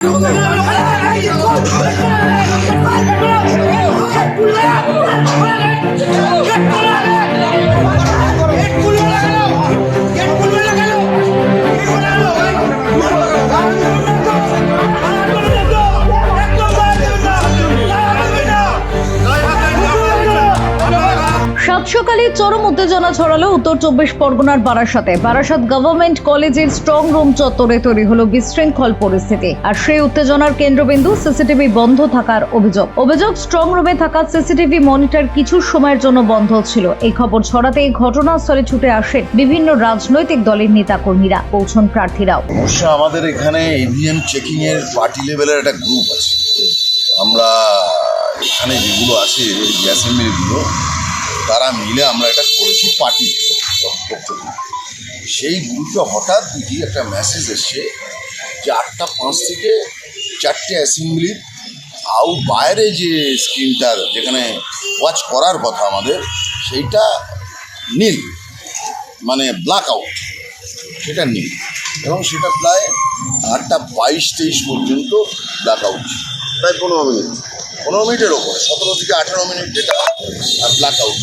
সাত সকালে চরম উত্তেজনা ছড়ালো উত্তর 24 পরগনার বারাসাতে। বারাসাত গভর্নমেন্ট কলেজের স্ট্রং রুম চত্বরে তৈরি হলো বিশৃঙ্খল পরিস্থিতি। আর সেই উত্তেজনার কেন্দ্রবিন্দু সিসিটিভি বন্ধ থাকার অভিযোগ স্ট্রং রুমে থাকা সিসিটিভি মনিটর কিছু সময়ের জন্য বন্ধ ছিল। এই খবর ছড়াতে ঘটনাস্থলে ছুটে আসেন বিভিন্ন রাজনৈতিক দলের নেতাকর্মীরা, পৌঁছন প্রার্থীরাও। অবশ্য আমাদের এখানে ইভিএম চেকিং এর পার্টি লেভেলের একটা গ্রুপ আছে। আমরা এখানে যেগুলো আছে অ্যাসেম্বলিগুলো তারা মিলে আমরা এটা করেছি পার্টি পক্ষ থেকে। সেই গ্রুপে হঠাৎ দেখি একটা মেসেজ এসছে যে 8:05 থেকে 4টে অ্যাসেম্বলির বাইরে যে স্ক্রিনটার যেখানে ওয়াচ করার কথা আমাদের সেইটা নীল, মানে ব্ল্যাক আউট, সেটা নীল, এবং সেটা প্রায় 8:22-23 পর্যন্ত ব্ল্যাক আউট, প্রায় 15 মিনিটের ওপরে, 17 থেকে 18 মিনিট যেটা আর ব্ল্যাক আউট।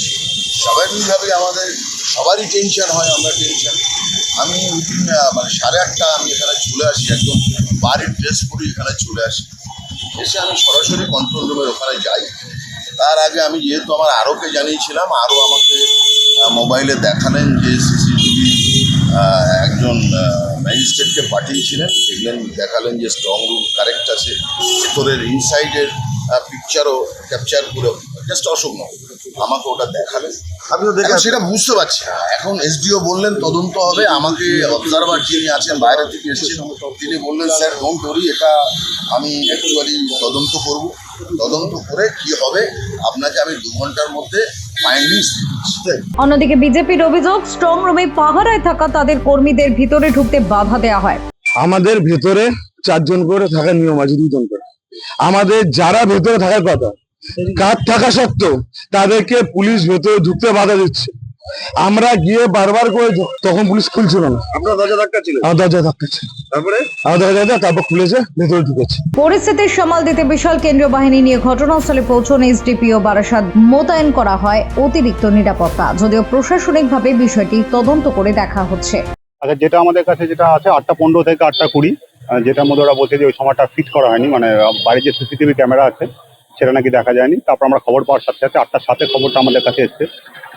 স্বাভাবিকভাবে আমাদের সবারই টেনশন হয়, আমরা টেনশন। আমি মানে 8:30 আমি এখানে চলে আসি, একদম বাড়ির ড্রেস পরে এখানে চলে আসি। এসে আমি সরাসরি কন্ট্রোল রুমের ওখানে যাই। তার আগে আমি যেহেতু আমার আরওকে জানিয়েছিলাম, আরও আমাকে মোবাইলে দেখালেন যে সিসিটিভি একজন ম্যাজিস্ট্রেটকে পাঠিয়েছিলেন, দেখালেন যে স্ট্রং রুম কারেক্ট আছে, ভেতরের ইনসাইডের পিকচারও ক্যাপচার করে জাস্ট অশোকনগর আমাকে ওটা দেখালেন। আমি তো দেখে সেটা বুঝতে পারছি না। এখন এসডিও বললেন তদন্ত হবে। আমাকে অবজারভার যিনি আছেন বাইরে থেকে এসেছেন তিনি বললেন স্যার ডোন্ট ওয়ারি, এটা আমি অ্যাকচুয়ালি তদন্ত করব, তদন্ত করে কি হবে আপনাকে আমি 2 ঘন্টার মধ্যে ফাইন্ডিংস দিচ্ছি। অন্যদিকে বিজেপির অভিযোগ স্ট্রং রুমে পাহারায় থাকা তাদের কর্মীদের ভিতরে ঢুকতে বাধা দেওয়া হয়। আমাদের ভেতরে 4 জন করে থাকার নিয়ম আছে, 2 জন করে। আমাদের যারা ভেতরে থাকার কথা কার্ড থাকা সত্ত্বেও তাদেরকে পুলিশ ভেতরে ঢুকতে বাধা দিচ্ছে। আমরা গিয়ে বারবার করে, তখন পুলিশ খুলছিল না। আপনার দরজা ধাক্কা ছিল? আমার দরজা ধাক্কা ছিল, তারপর খুলেছে, ভেতরে ঢুকেছে। পরিস্থিতি সামাল দিতে বিশাল কেন্দ্রীয় বাহিনী নিয়ে ঘটনাস্থলে পৌঁছন এসডিপিও বারাসাত। মোতায়েন করা হয় অতিরিক্ত নিরাপত্তা, যদিও প্রশাসনিকভাবে বিষয়টি তদন্ত করে দেখা হচ্ছে। আচ্ছা, যেটা আমাদের কাছে যেটা আছে 8:15 থেকে 8:20, যেটার মধ্যে ওরা বলছে যে ওই সময়টা ফিট করা হয়নি, মানে বাইরে যে সিসিটিভি ক্যামেরা আছে সেটা নাকি দেখা যায়নি। তারপর আমরা খবর পাওয়ার সাথে সাথে 8:07 খবরটা আমাদের কাছে এসছে।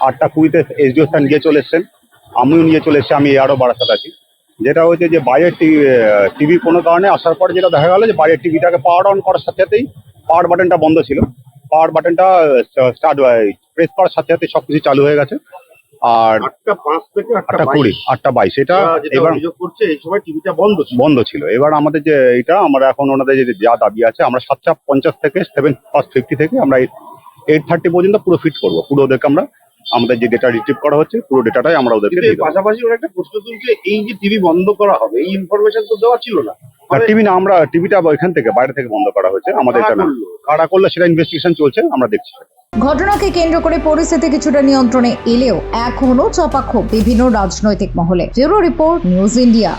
8:20 এসডিও স্যার নিয়ে চলে এসছেন, আমিও নিয়ে চলে এসছি, আমি আরও বারাসাত আছি। যেটা হচ্ছে যে বাইরের টিভি কোনো কারণে আসার পরে যেটা দেখা গেল যে বাইরের টিভিটাকে পাওয়ার অন করার সাথে সাথেই পাওয়ার বাটনটা বন্ধ ছিল। পাওয়ার বাটনটা স্টার্ট প্রেস করার সাথে সাথে সব কিছু চালু হয়ে গেছে। আর 8:05 থেকে 8:20, 8:22 এটা এবার অভিযোগ করছে এই সময় টিভিটা বন্ধ ছিল। এবার আমাদের যে এটা আমরা এখন ওনাদের যে যা দাবি আছে, আমরা 7:50 থেকে 7:50 থেকে আমরা 8:30 পর্যন্ত পুরো ফিট করবো। পুরো ওদেরকে আমরা আমাদের যে ডেটা রিট্রিভ করা হচ্ছে পুরো ডেটাটাই আমরা ওদেরকে দিয়ে দেবো। পাশাপাশি ওরা একটা প্রশ্ন তুলছে, এই যে টিভি বন্ধ করা হবে এই ইনফরমেশন তো দেওয়া ছিল না। টিভি না, আমরা টিভিটা এখান থেকে বাইরে থেকে বন্ধ করা হয়েছে। আমাদের এটা না, কারা করলে সেটা ইনভেস্টিগেশন চলছে, আমরা দেখছি। ঘটনাকে কেন্দ্র করে পরিস্থিতি কিছুটা নিয়ন্ত্রণে এলেও এখনো চাপা ক্ষোভ বিভিন্ন রাজনৈতিক মহলে। Bureau report, news India.